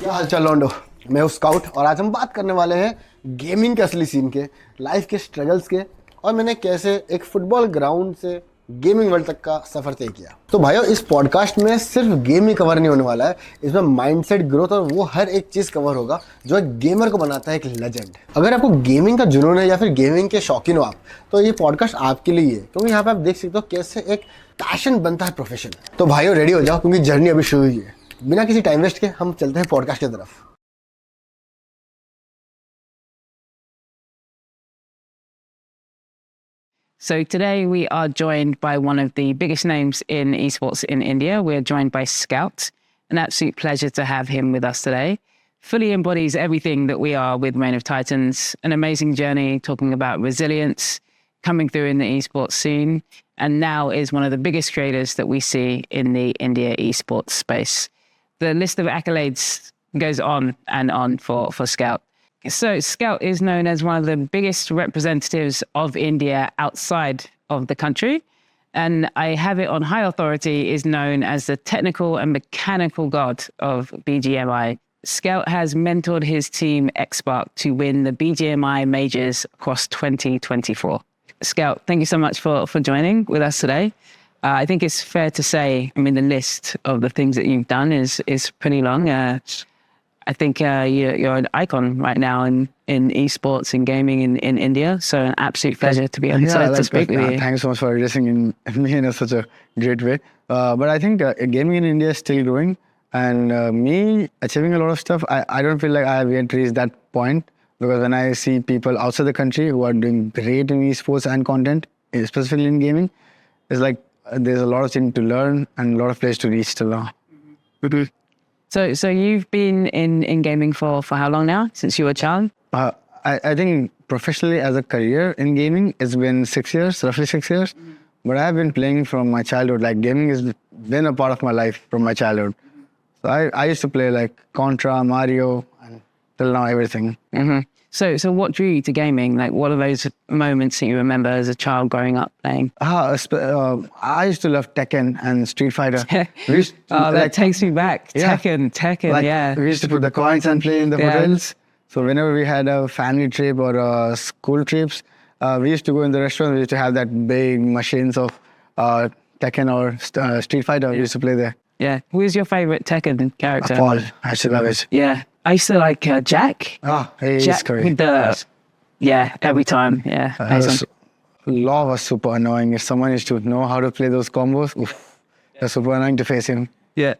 क्या हालचाल लौंडो। मैं हूँ स्काउट और आज हम बात करने वाले हैं गेमिंग के असली सीन के, लाइफ के स्ट्रगल्स के, और मैंने कैसे एक फुटबॉल ग्राउंड से गेमिंग वर्ल्ड तक का सफर तय किया। तो भाइयों, इस पॉडकास्ट में सिर्फ गेम ही कवर नहीं होने वाला है, इसमें माइंडसेट ग्रोथ और वो हर एक चीज कवर होगा जो एक गेमर को बनाता है एक लेजेंड। अगर आपको गेमिंग का जुनून है या फिर गेमिंग के शौकीन हो आप, तो ये पॉडकास्ट आपके लिए है, क्योंकि यहाँ पे आप देख सकते हो कैसे एक पैशन बनता है प्रोफेशन। तो भाइयों रेडी हो जाओ, क्योंकि जर्नी अभी शुरू हुई है। बिना किसी टाइम वेस्ट के हम चलते हैं पॉडकास्ट की तरफ। So today we are joined by one of the biggest names in esports in India. We're joined by Scout. An absolute pleasure to have him with us today. Fully embodies everything that we are with Reign of Titans. An amazing journey talking about resilience, coming through in the esports scene, and now is one of the biggest creators that we see in the India esports space. The list of accolades goes on and on for Scout. So Scout is known as one of the biggest representatives of India outside of the country. And I have it on high authority, is known as the technical and mechanical god of BGMI. Scout has mentored his team Xspark to win the BGMI majors across 2024. Scout, thank you so much for joining with us today. I think it's fair to say, I mean, the list of the things that you've done is pretty long. I think you're an icon right now in esports and gaming in India. So an absolute pleasure to be on to speak with you. Thanks so much for addressing me in such a great way. But I think gaming in India is still growing. And me achieving a lot of stuff, I don't feel like I have yet reached that point. Because when I see people outside the country who are doing great in esports and content, specifically in gaming, it's like there's a lot of things to learn and a lot of place to reach till now. Mm-hmm. So you've been in gaming for how long now? Since you were a child? I think professionally as a career in gaming, it's been 6 years, roughly 6 years. Mm-hmm. But I've been playing from my childhood. Like gaming has been a part of my life from my childhood. Mm-hmm. So I used to play like Contra, Mario, and till now everything. Mm-hmm. So what drew you to gaming? Like, what are those moments that you remember as a child growing up playing? I used to love Tekken and Street Fighter. That takes me back. Yeah. Tekken, like, yeah. We used to put the coins and play in the hotels. So whenever we had a family trip or school trips, we used to go in the restaurant. We used to have that big machines of Tekken or Street Fighter. We used to play there. Yeah. Who is your favorite Tekken character? Paul. I used to love it. Yeah. I used to like Jack. He's Jack correct. with the, yeah, every time. Yeah. Law was super annoying. If someone used to know how to play those combos, it's super annoying to face him. Yeah.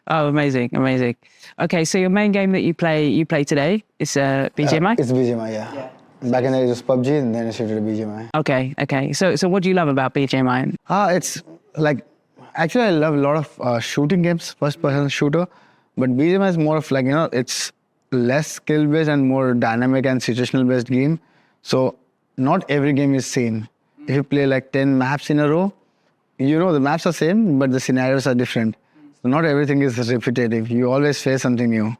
Oh, amazing. Okay, so your main game that you play today is BGMI? It's BGMI, yeah. Back in the days it was PUBG, and then I shifted to BGMI. Okay. So what do you love about BGMI? It's like, actually I love a lot of shooting games, first-person shooter. But BGMI is more of like, it's less skill-based and more dynamic and situational-based game. So not every game is same. If you play like 10 maps in a row, the maps are same, but the scenarios are different. So not everything is repetitive. You always face something new.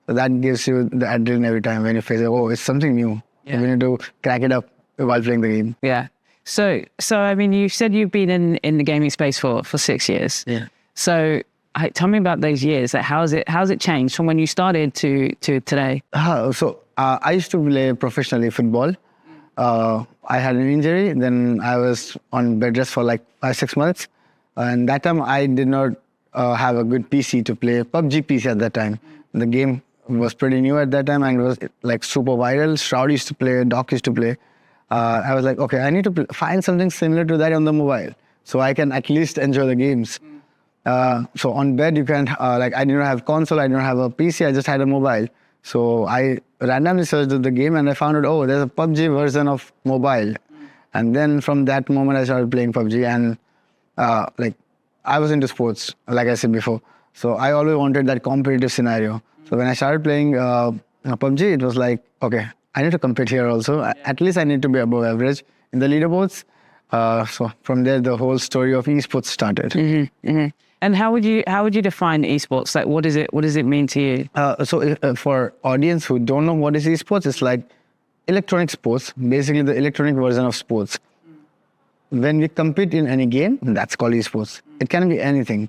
So that gives you the adrenaline every time when you face it. Oh, it's something new. Yeah. You need to crack it up while playing the game. Yeah. So I mean, you said you've been in the gaming space for 6 years. Yeah. So tell me about those years. Like, how's it changed from when you started to today? I used to play professionally football. I had an injury. Then I was on bed rest for like 5-6 months. And that time I did not have a good PC to play PUBG PC at that time. The game was pretty new at that time and it was like super viral. Shroud used to play, Doc used to play. I was like, okay, I need to find something similar to that on the mobile so I can at least enjoy the games. So on bed, you can, I didn't have console, I didn't have a PC, I just had a mobile. So I randomly searched the game and I found out, there's a PUBG version of mobile. And then from that moment, I started playing PUBG and I was into sports, like I said before. So I always wanted that competitive scenario. So when I started playing PUBG, it was like, okay, I need to compete here also. At least I need to be above average in the leaderboards. So from there, the whole story of esports started. Mm-hmm, mm-hmm. And how would you define esports? Like, what does it mean to you? For audience who don't know what is esports, it's like electronic sports, basically the electronic version of sports. When we compete in any game, that's called esports. It can be anything.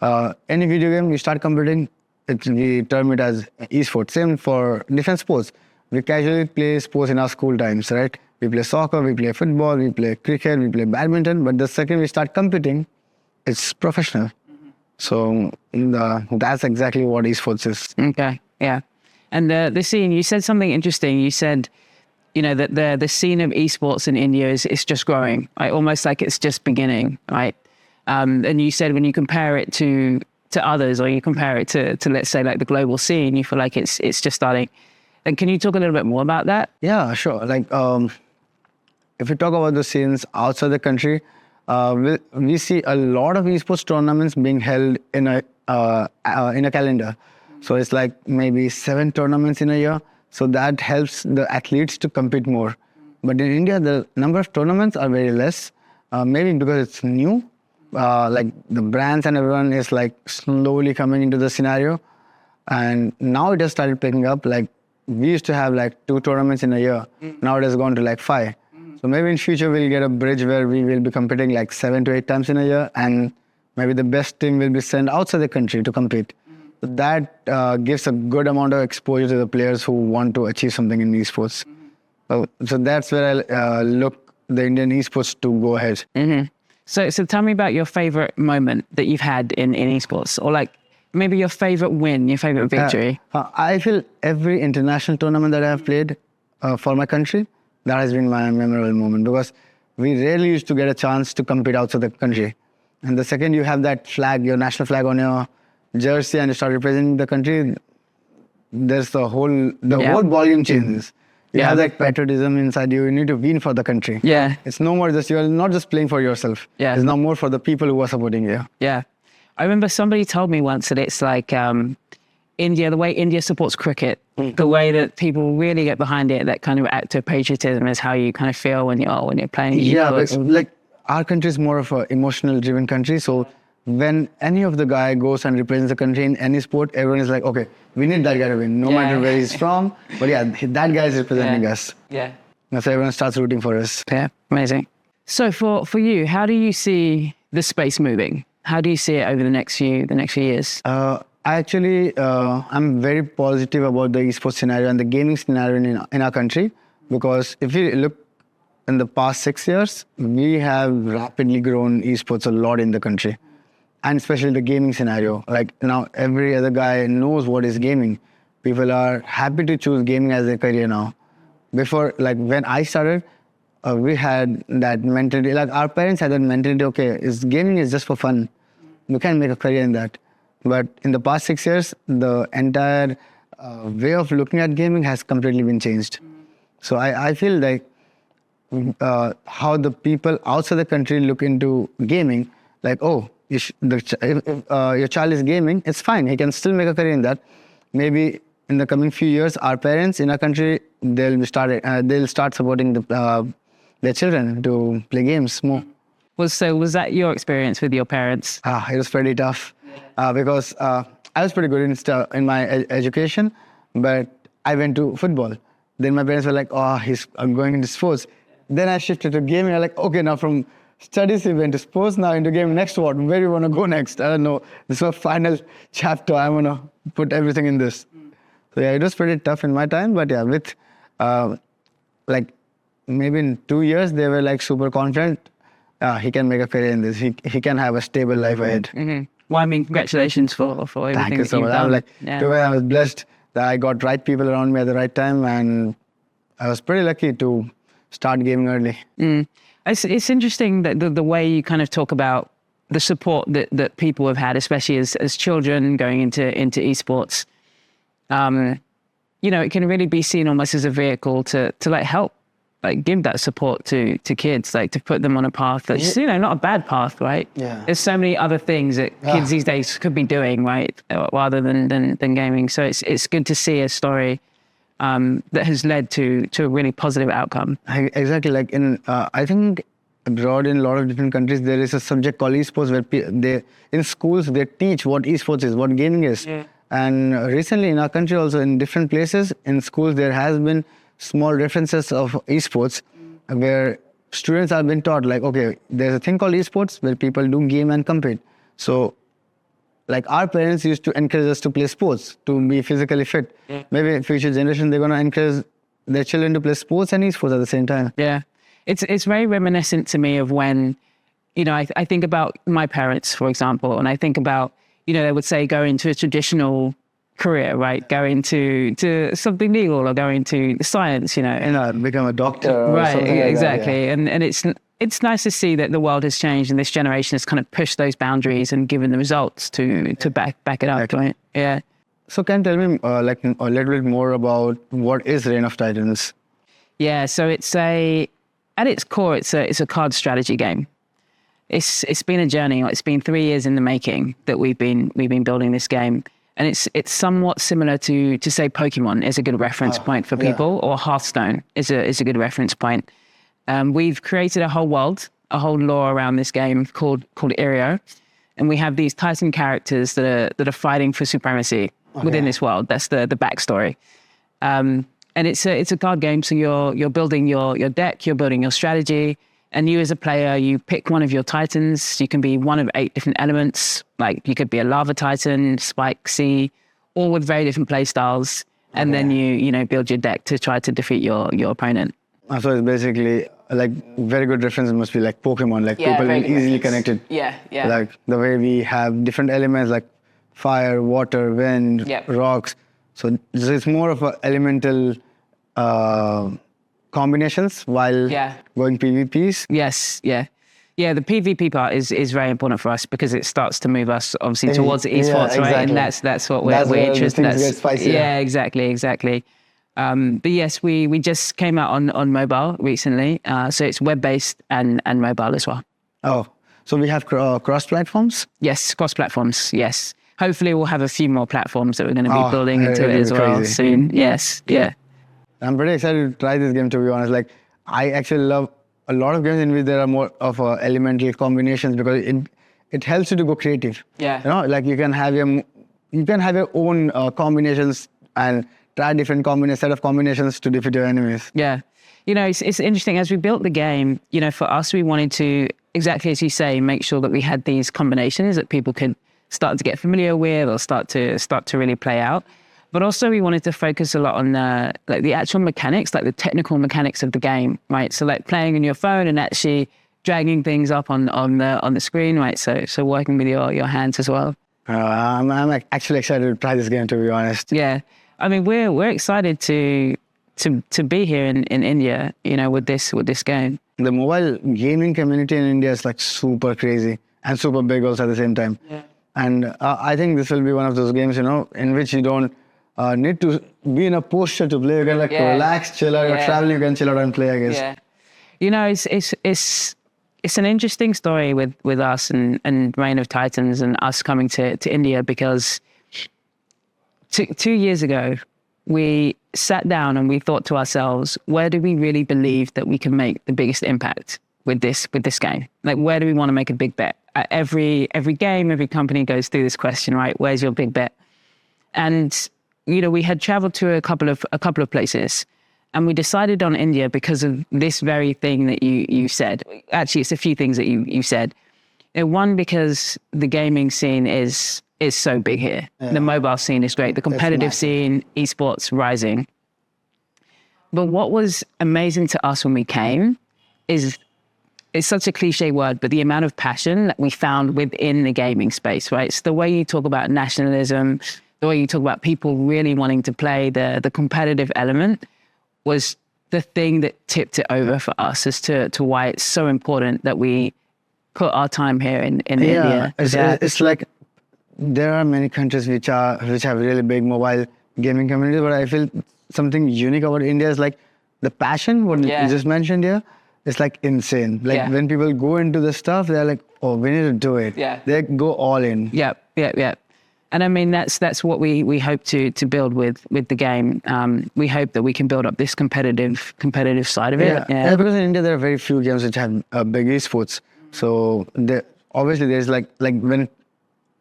Any video game, you start competing, we term it as esports. Same for different sports. We casually play sports in our school times, right? We play soccer, we play football, we play cricket, we play badminton. But the second we start competing, it's professional. So that's exactly what esports is. Okay, yeah. And the scene, you said something interesting. You said, you know, that the scene of esports in India is just growing, right? Almost like it's just beginning, right? And you said when you compare it to others, or you compare it to let's say like the global scene, you feel like it's just starting. And can you talk a little bit more about that? Yeah, sure. Like if we talk about the scenes outside the country, we see a lot of esports tournaments being held in a calendar. So it's like maybe 7 tournaments in a year. So that helps the athletes to compete more. But in India, the number of tournaments are very less. Maybe because it's new. Like the brands and everyone is like slowly coming into the scenario. And now it has started picking up. Like we used to have like 2 tournaments in a year. Now it has gone to like 5. So maybe in future we'll get a bridge where we will be competing like 7 to 8 times in a year, and maybe the best team will be sent outside the country to compete. So that gives a good amount of exposure to the players who want to achieve something in esports. So that's where I look the Indian esports to go ahead. So tell me about your favorite moment that you've had in esports, or like maybe your favorite win, your favorite victory. I feel every international tournament that I have played for my country, that has been my memorable moment, because we rarely used to get a chance to compete outside the country. And the second you have that flag, your national flag on your jersey, and you start representing the country, there's the whole volume changes. You have that patriotism inside you. You need to win for the country. Yeah. It's no more just, you're not just playing for yourself. Yeah. It's now more for the people who are supporting you. Yeah. I remember somebody told me once that it's like India, the way India supports cricket, the way that people really get behind it, that kind of act of patriotism is how you kind of feel when you're playing. Yeah, but like our country is more of an emotional driven country. So when any of the guy goes and represents the country in any sport, everyone is like, okay, we need that guy to win, no matter where he's from. But yeah, that guy is representing us. Yeah. And so everyone starts rooting for us. Yeah, amazing. So for you, how do you see the space moving? How do you see it over the next few years? I'm very positive about the esports scenario and the gaming scenario in our country, because if you look in the past 6 years, we have rapidly grown esports a lot in the country, and especially the gaming scenario. Like now, every other guy knows what is gaming. People are happy to choose gaming as their career now. Before, like when I started, we had that mentality. Like our parents had that mentality. Okay, gaming is just for fun. We can make a career in that. But in the past 6 years, the entire way of looking at gaming has completely been changed. So I feel like how the people outside the country look into gaming, like, oh, if your child is gaming, it's fine. He can still make a career in that. Maybe in the coming few years, our parents in our country, they'll start supporting their children to play games more. Was that your experience with your parents? It was pretty tough because I was pretty good in my education, but I went to football. Then my parents were like, oh, I'm going into sports. Then I shifted to gaming. I'm like, okay, now from studies he went to sports, now into gaming. Next what? Where do you want to go next? I don't know. This is my final chapter. I want to put everything in this. So yeah, it was pretty tough in my time. But yeah, with like maybe in 2 years, they were like super confident. He can make a career in this. He can have a stable life ahead. Mm-hmm. Well, I mean, congratulations for everything. Thank you so much. I was blessed that I got right people around me at the right time, and I was pretty lucky to start gaming early. It's interesting that the way you kind of talk about the support that people have had, especially as children going into esports. You know, it can really be seen almost as a vehicle to like help, like give that support to kids, like to put them on a path that's, you know, not a bad path, right? Yeah. There's so many other things that kids these days could be doing, right, rather than gaming. So it's good to see a story that has led to a really positive outcome. Exactly. Like I think abroad in a lot of different countries, there is a subject called esports where in schools they teach what esports is, what gaming is. Yeah. And recently in our country also, in different places in schools, there has been small references of esports where students have been taught like, okay, there's a thing called esports where people do game and compete. So like our parents used to encourage us to play sports, to be physically fit. Maybe future generation, they're going to encourage their children to play sports and esports at the same time. Yeah. It's very reminiscent to me of when, I think about my parents, for example, and I think about, they would say go into a traditional career, right? Go into something legal or go into science, And become a doctor. Or right, something like exactly. That, yeah. And it's nice to see that the world has changed and this generation has kind of pushed those boundaries and given the results to back it up, right? Yeah. So can you tell me like a little bit more about what is Reign of Titans? Yeah, so at its core, it's a card strategy game. It's been a journey. It's been 3 years in the making that we've been building this game, and it's somewhat similar to say Pokemon is a good reference point for people, or Hearthstone is a good reference point. We've created a whole world, a whole lore around this game called Irio, and we have these Titan characters that are fighting for supremacy within this world. That's the backstory. And it's a card game, so you're building your deck, you're building your strategy, and you as a player, you pick one of your Titans. You can be one of 8 different elements, like you could be a Lava Titan, Spike, Sea, all with very different play styles, and then you build your deck to try to defeat your opponent. So it's basically like very good reference must be like Pokemon, like people will easily connect it. Yeah. Like the way we have different elements like fire, water, wind, rocks. So it's more of a elemental combinations while going PvPs. Yes, yeah. Yeah, the PvP part is very important for us because it starts to move us obviously towards esports, right? And that's what we're interested in. Get spicy, yeah, exactly. But yes, we just came out on mobile recently. So it's web-based and mobile as well. Oh, so we have cross platforms? Yes, cross platforms, yes. Hopefully we'll have a few more platforms that we're going to be building into it as well soon. Yes, yeah. I'm pretty excited to try this game, to be honest. Like, I actually love a lot of games in which there are more of elemental combinations because it helps you to go creative. Yeah. Like you can have your own combinations and try different set of combinations to defeat your enemies. Yeah. It's interesting. As we built the game, for us, we wanted to, exactly as you say, make sure that we had these combinations that people could start to get familiar with or start to really play out. But also we wanted to focus a lot on the actual mechanics, like the technical mechanics of the game, right? So like playing on your phone and actually dragging things up on the screen, right? So working with your hands as well. I'm actually excited to try this game, to be honest. Yeah, I mean we're excited to be here in India, with this game. The mobile gaming community in India is like super crazy and super big also at the same time. Yeah. And I think this will be one of those games, in which you don't need to be in a posture to play. You can relax, chill out. You're traveling, you can chill out and play, I guess. Yeah. It's an interesting story with us and Reign of Titans and us coming to India because 2 years ago, we sat down and we thought to ourselves, where do we really believe that we can make the biggest impact with this game? Like, where do we want to make a big bet? Every game, every company goes through this question, right? Where's your big bet? And we had traveled to a couple of places, and we decided on India because of this very thing that you said. Actually, it's a few things that you said. One, because the gaming scene is so big here. Yeah. The mobile scene is great. The competitive scene, esports rising. But what was amazing to us when we came is, it's such a cliche word, but the amount of passion that we found within the gaming space, right? It's the way you talk about nationalism, the way you talk about people really wanting to play, the competitive element was the thing that tipped it over for us as to why it's so important that we put our time here in India. It's like there are many countries which have really big mobile gaming communities, but I feel something unique about India is like the passion, what you just mentioned here. It's like insane. Like when people go into the stuff, they're like, oh, we need to do it. Yeah. They go all in. Yep. And I mean, that's what we hope to build with the game. We hope that we can build up this competitive side of it. Yeah, because in India, there are very few games which have big esports. So obviously there's like when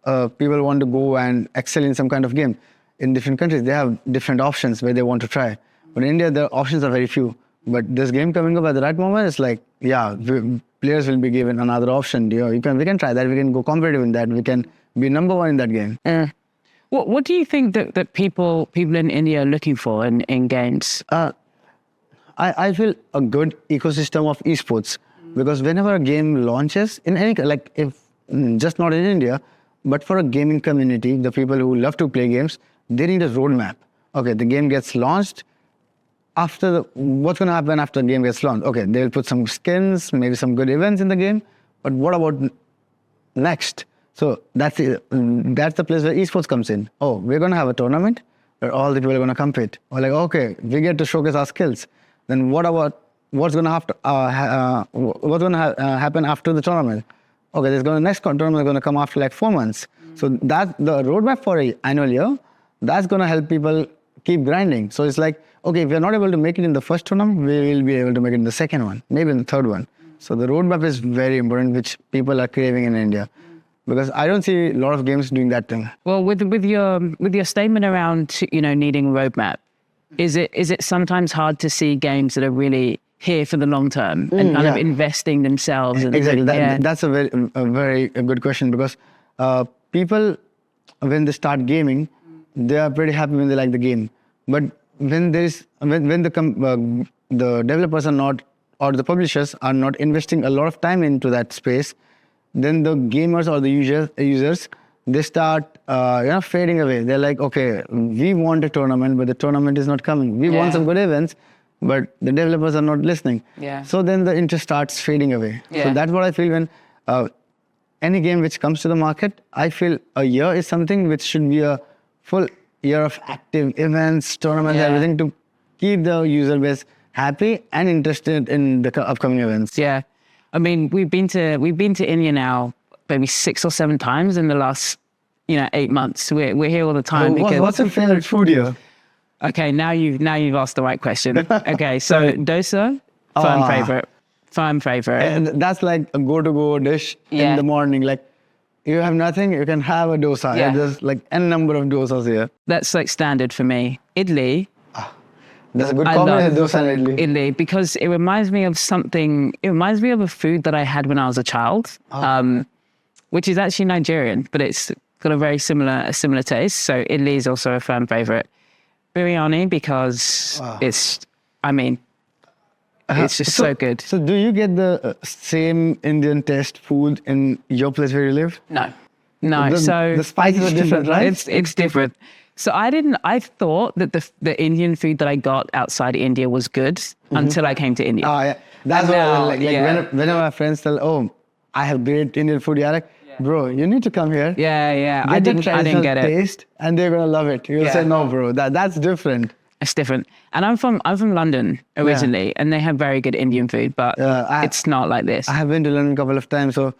people want to go and excel in some kind of game, in different countries, they have different options where they want to try. But in India, the options are very few. But this game coming up at the right moment, it's like, players will be given another option. We can try that. We can go competitive in that. We can be number one in that game. What do you think that people in India are looking for in games? I feel a good ecosystem of esports, because whenever a game launches in any, like if just not in India, but for a gaming community, the people who love to play games, they need a roadmap. Okay, the game gets launched. What's going to happen after the game gets launched? Okay, they'll put some skins, maybe some good events in the game, but what about next? So that's the place where esports comes in. Oh, we're going to have a tournament where all the people are going to compete. Or like, okay, we get to showcase our skills. Then what about what's going to happen after the tournament? Okay, next tournament is going to come after like 4 months. So that's the roadmap for an annual year. That's going to help people keep grinding. So it's like, okay, if we're not able to make it in the first tournament, we will be able to make it in the second one, maybe in the third one. So the roadmap is very important, which people are craving in India. Because I don't see a lot of games doing that thing. Well, with your statement around needing a roadmap, is it sometimes hard to see games that are really here for the long term and kind of investing themselves? Exactly. That's a very good question, because people, when they start gaming, they are pretty happy when they like the game. But when the developers are not, or the publishers are not investing a lot of time into that space, then the gamers or the users, they start fading away. They're like, okay, we want a tournament, but the tournament is not coming. We want some good events, but the developers are not listening. Yeah. So then the interest starts fading away. Yeah. So that's what I feel when any game which comes to the market, I feel a year is something which should be a full year of active events, tournaments, everything, to keep the user base happy and interested in the upcoming events. Yeah. I mean, we've been to India now maybe 6 or 7 times in the last 8 months. We're here all the time. What's your favorite food here? Okay, now you've asked the right question. Okay, so dosa, firm favorite. And that's like a go-to-go dish in the morning. Like, you have nothing, you can have a dosa. Yeah. There's like n number of dosas here. That's like standard for me. Idli. That's a good combination, dosa and idli. Idli, because it reminds me of something. It reminds me of a food that I had when I was a child, which is actually Nigerian, but it's got a very similar taste. So idli is also a firm favorite. Biryani, because it's just so good. So do you get the same Indian taste food in your place where you live? No. So the spices are different, right? It's different. So I thought that the Indian food that I got outside India was good until I came to India. Oh, yeah. That's what I like. Whenever my friends tell, oh, I have great Indian food, you're like, bro, you need to come here. Yeah. I didn't get it. Taste, and they're gonna love it. You'll say, no, bro, that's different. It's different. And I'm from London originally, and they have very good Indian food, but it's not like this. I have been to London a couple of times, so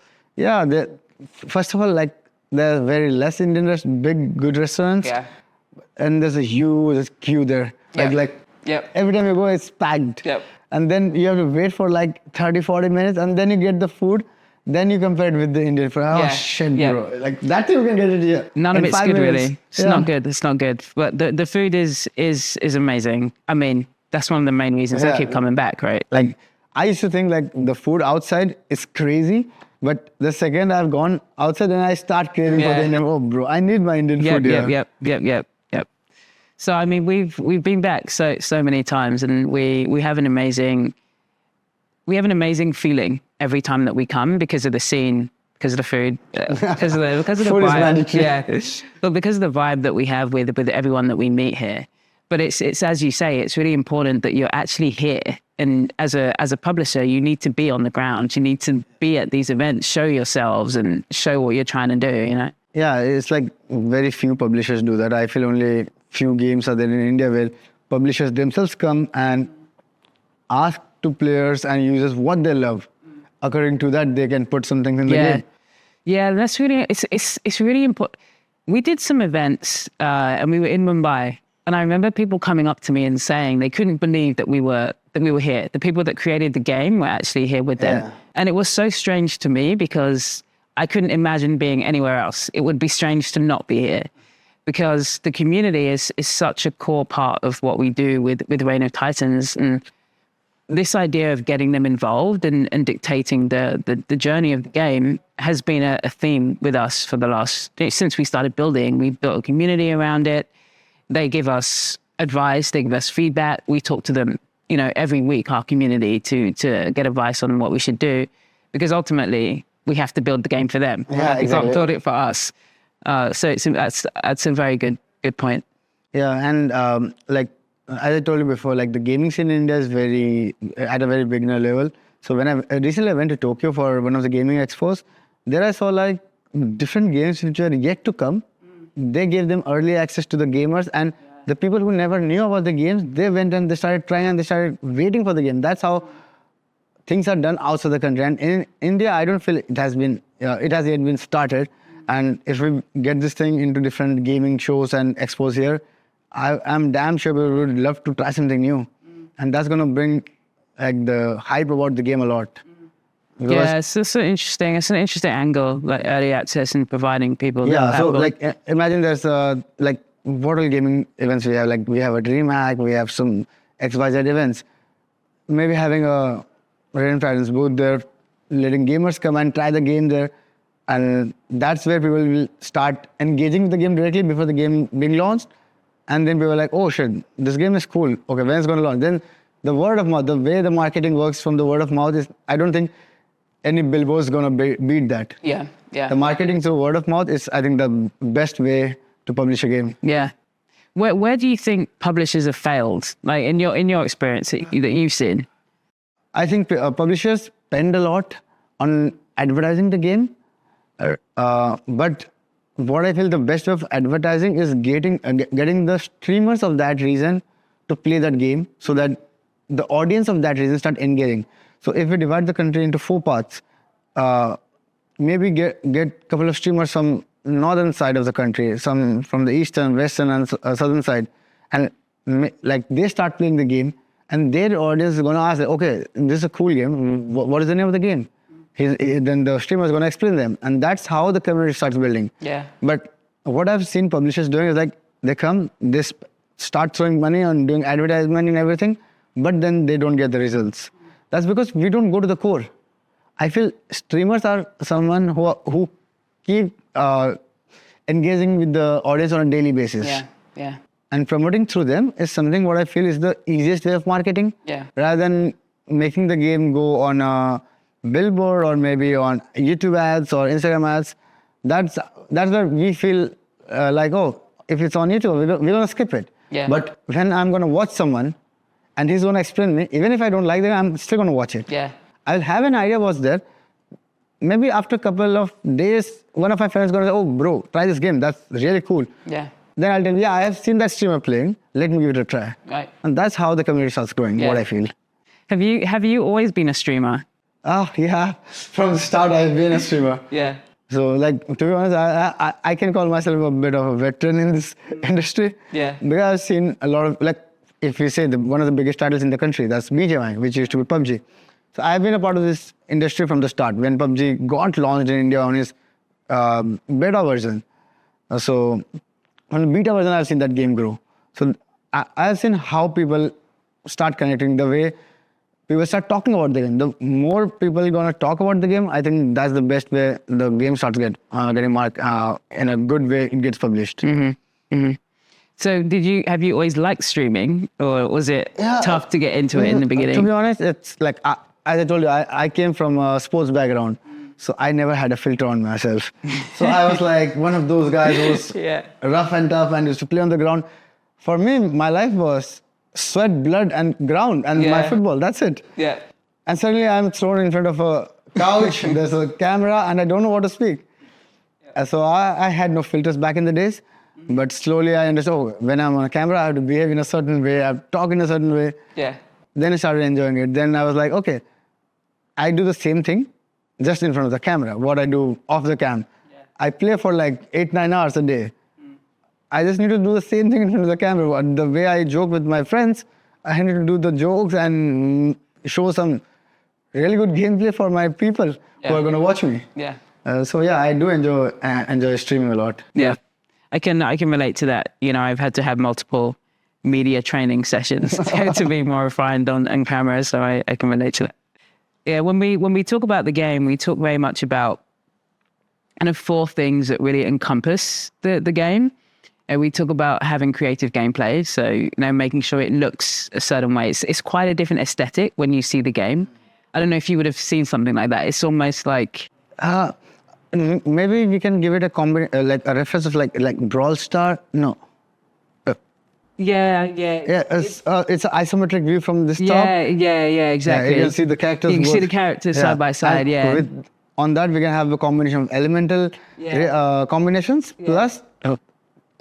first of all, like, there are very less Indian good restaurants. Yeah. And there's a huge queue there. Every time you go, it's packed. Yep. And then you have to wait for like 30, 40 minutes, and then you get the food. Then you compare it with the Indian food. Oh, shit, bro. Like, that thing you can get it here. None of it's good, really. It's not good. It's not good. But the food is amazing. I mean, that's one of the main reasons I keep coming back, right? Like, I used to think like the food outside is crazy. But the second I've gone outside, then I start craving for the Indian. Oh, bro, I need my Indian food here. Yep. So I mean, we've been back so many times, and we have an amazing feeling every time that we come, because of the scene, because of the food, because of the food vibe. Is mandatory. But because of the vibe that we have with everyone that we meet here. But it's as you say, it's really important that you're actually here. And as a publisher, you need to be on the ground. You need to be at these events, show yourselves, and show what you're trying to do. Yeah, it's like very few publishers do that. I feel only few games are there in India where publishers themselves come and ask to players and users what they love. According to that, they can put some things in the game. Yeah, that's really it's really important. We did some events and we were in Mumbai, and I remember people coming up to me and saying they couldn't believe that we were here. The people that created the game were actually here with them, and it was so strange to me because I couldn't imagine being anywhere else. It would be strange to not be here, because the community is such a core part of what we do with Reign of Titans. And this idea of getting them involved and dictating the journey of the game has been a theme with us for the last, since we started building. We built a community around it. They give us advice, they give us feedback. We talk to them, every week, our community, to get advice on what we should do, because ultimately we have to build the game for them. Yeah, We exactly. can't build it for us. So that's a very good point. Yeah, and as I told you before, like the gaming scene in India is at a very beginner level. So when I recently went to Tokyo for one of the gaming expos, there I saw like different games which were yet to come. They gave them early access to the gamers, and the people who never knew about the games, they went and they started trying and they started waiting for the game. That's how things are done outside the country. And in India, I don't feel it has yet been started. And if we get this thing into different gaming shows and expos here, I'm damn sure we would love to try something new. And that's going to bring like the hype about the game a lot. Because- Yeah, it's an interesting angle, like early access and providing people. Yeah, that so will- like imagine there's like what all gaming events we have. Like we have a DreamHack, we have some XYZ events. Maybe having a Rain Fridays booth there, letting gamers come and try the game there. And that's where people will start engaging with the game directly before the game being launched. And then people are like, oh shit, this game is cool. Okay, when it's going to launch? Then the word of mouth, the way the marketing works from the word of mouth is, I don't think any billboard is going to beat that. yeah. The marketing through word of mouth is, I think, the best way to publish a game. Yeah. Where do you think publishers have failed? Like in your experience that you've seen? I think publishers spend a lot on advertising the game. But what I feel the best way of advertising is getting the streamers of that region to play that game, so that the audience of that region start engaging. So if we divide the country into 4 parts, maybe get a couple of streamers from northern side of the country, some from the eastern, western, and southern side, and like they start playing the game, and their audience is going to ask, okay, this is a cool game. What is the name of the game? Then the streamer is going to explain them, and that's how the community starts building. Yeah. But what I've seen publishers doing is like they come, they start throwing money on doing advertisement and everything, but then they don't get the results. That's because we don't go to the core. I feel streamers are someone who keep engaging with the audience on a daily basis. Yeah. And promoting through them is something what I feel is the easiest way of marketing. Yeah. Rather than making the game go on a billboard or maybe on YouTube ads or Instagram ads. That's where we feel like, oh, if it's on YouTube, we're going to skip it. Yeah. But when I'm going to watch someone and he's going to explain me, even if I don't like them, I'm still going to watch it. Yeah. I'll have an idea what's there. Maybe after a couple of days, one of my friends is going to say, oh, bro, try this game. That's really cool. Yeah. Then I'll tell you, yeah, I have seen that streamer playing. Let me give it a try. Right. And that's how the community starts growing, Yeah. what I feel. Have you always been a streamer? Oh, yeah. From the start, I've been a streamer. Yeah. So, like, to be honest, I can call myself a bit of a veteran in this industry. Yeah. Because I've seen a lot of, like, if you say one of the biggest titles in the country, that's BGMI, which used to be PUBG. So, I've been a part of this industry from the start. When PUBG got launched in India on its beta version. So, on the beta version, I've seen that game grow. So, I've seen how people start connecting, the way people start talking about the game. The more people are going to talk about the game, I think that's the best way the game starts getting marked in a good way. It gets published. So have you always liked streaming, or was it tough to get into it in the beginning? To be honest, it's like, as I told you, I came from a sports background. So I never had a filter on myself. So I was like one of those guys who was rough and tough and used to play on the ground. For me, my life was sweat, blood, and ground, and my football. That's it. Yeah. And suddenly I'm thrown in front of a couch, there's a camera, and I don't know what to speak. So I had no filters back in the days, but slowly I understood, oh, when I'm on a camera, I have to behave in a certain way, I have to talk in a certain way. Yeah. Then I started enjoying it. Then I was like, okay, I do the same thing, just in front of the camera, what I do off the cam. Yeah. I play for like 8-9 hours a day. I just need to do the same thing in front of the camera. The way I joke with my friends, I need to do the jokes and show some really good gameplay for my people who are going to watch me. Yeah. So yeah, I do enjoy streaming a lot. Yeah. I can relate to that. You know, I've had to have multiple media training sessions to be more refined on camera. So I can relate to that. Yeah, when we talk about the game, we talk very much about kind of 4 things that really encompass the game. And we talk about having creative gameplay, so making sure it looks a certain way. It's quite a different aesthetic when you see the game. I don't know if you would have seen something like that. It's almost like Maybe we can give it a like a reference of like Brawl Star. No. Yeah. It's an isometric view from this top. Yeah, exactly. Yeah, you can see the characters. You can see the characters side by side. And on that, we can have a combination of elemental combinations plus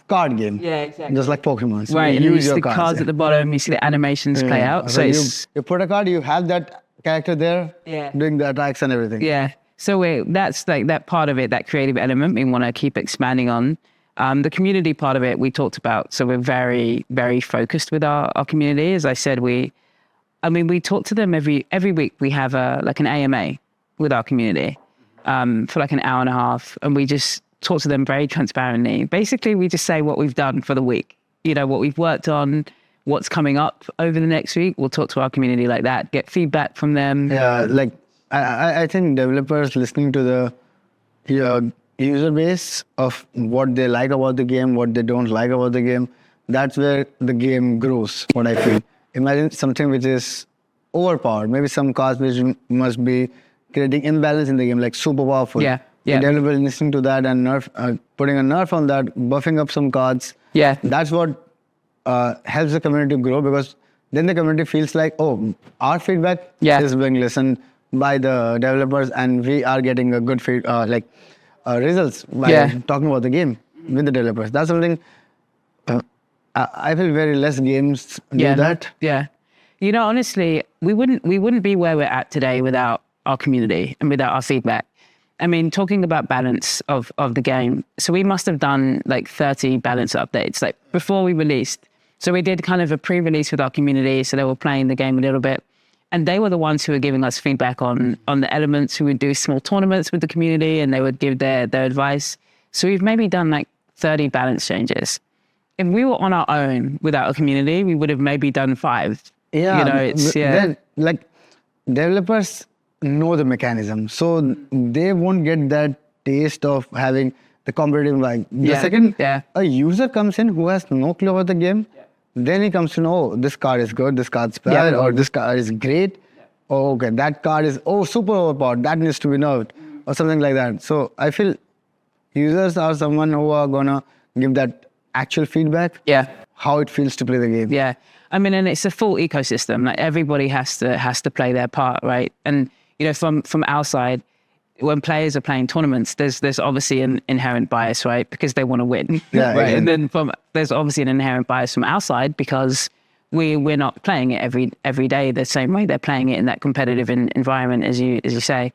card game. Yeah, exactly. Just like Pokemon. So right, and you you use see your the cards, cards at the bottom, you see the animations play out. So you put a card, you have that character there doing the attacks and everything. Yeah. So that's like that part of it, that creative element we want to keep expanding on. The community part of it we talked about. So we're very, very focused with our community. As I said, we talk to them every week. We have like an AMA with our community for like an hour and a half, and we just talk to them very transparently. Basically, we just say what we've done for the week, what we've worked on, what's coming up over the next week. We'll talk to our community like that, get feedback from them. Yeah, like I think developers listening to the user base of what they like about the game, what they don't like about the game, that's where the game grows, what I feel. Imagine something which is overpowered, maybe some cards which must be creating imbalance in the game, like super powerful. Yeah. The developer listening to that and putting a nerf on that, buffing up some cards. Yeah. That's what helps the community grow, because then the community feels like, oh, our feedback is being listened by the developers and we are getting a good results by talking about the game with the developers. That's something I feel very less games do that. Yeah. Honestly, we wouldn't be where we're at today without our community and without our feedback. I mean, talking about balance of the game, so we must have done like 30 balance updates like before we released. So we did kind of a pre-release with our community, so they were playing the game a little bit. And they were the ones who were giving us feedback on the elements, who would do small tournaments with the community, and they would give their advice. So we've maybe done like 30 balance changes. If we were on our own without a community, we would have maybe done 5. Yeah, then, like developers know the mechanism, so they won't get that taste of having the competitive vibe. The second a user comes in who has no clue about the game, then he comes to know, oh, this card is good, this card's bad, or this card is great. Oh, okay, that card is super overpowered, that needs to be nerfed, or something like that. So I feel users are someone who are gonna give that actual feedback. How it feels to play the game. Yeah, I mean, and it's a full ecosystem. Like everybody has to play their part, right? And from our side, when players are playing tournaments, there's obviously an inherent bias, right? Because they want to win, right? And then there's obviously an inherent bias from our side because we're not playing it every day the same way they're playing it in that competitive environment, as you say.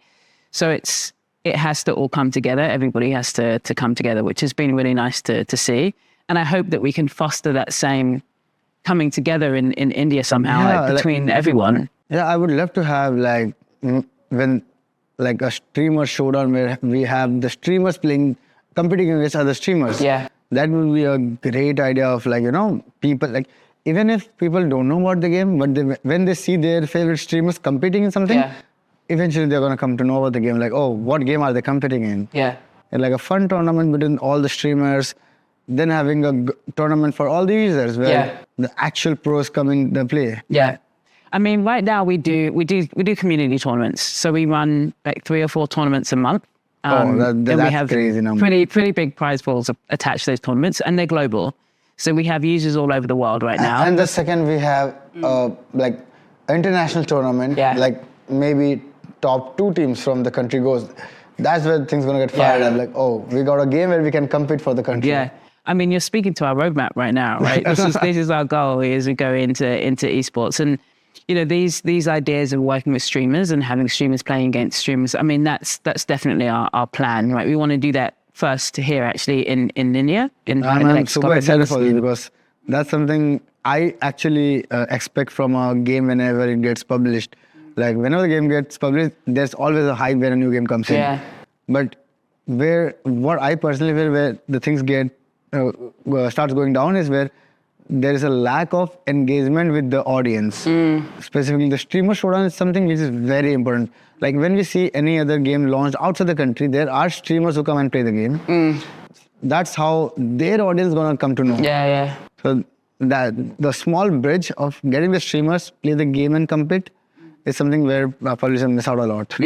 So it has to all come together. Everybody has to come together, which has been really nice to see. And I hope that we can foster that same coming together in India somehow between everyone. Yeah, I would love to have when a streamer showdown where we have the streamers competing against other streamers. Yeah. That would be a great idea of people even if people don't know about the game, but when they see their favorite streamers competing in something, eventually they're going to come to know about the game. Like, oh, what game are they competing in? Yeah. And like a fun tournament between all the streamers, then having a tournament for all the users where the actual pros come into play. Yeah. I mean, right now we do community tournaments. So we run like 3 or 4 tournaments a month. That's we have crazy number. Pretty big prize pools attached to those tournaments, and they're global. So we have users all over the world right now. And the second we have international tournament, like maybe top 2 teams from the country goes. That's where things gonna get fired up. Like, oh, we got a game where we can compete for the country. Yeah. I mean, you're speaking to our roadmap right now, right? This is our goal as we go into esports. And these ideas of working with streamers and having streamers playing against streamers, I mean, that's definitely our plan, right? We want to do that first here, actually, in India. I'm super excited for this because that's something I actually expect from a game whenever it gets published. Like, whenever the game gets published, there's always a hype when a new game comes in. But what I personally feel where the things get starts going down is where there is a lack of engagement with the audience. Specifically, the streamer showdown is something which is very important. Like when we see any other game launched outside the country, there are streamers who come and play the game. That's how their audience is gonna come to know. Yeah. So that the small bridge of getting the streamers play the game and compete is something where publishers miss out a lot.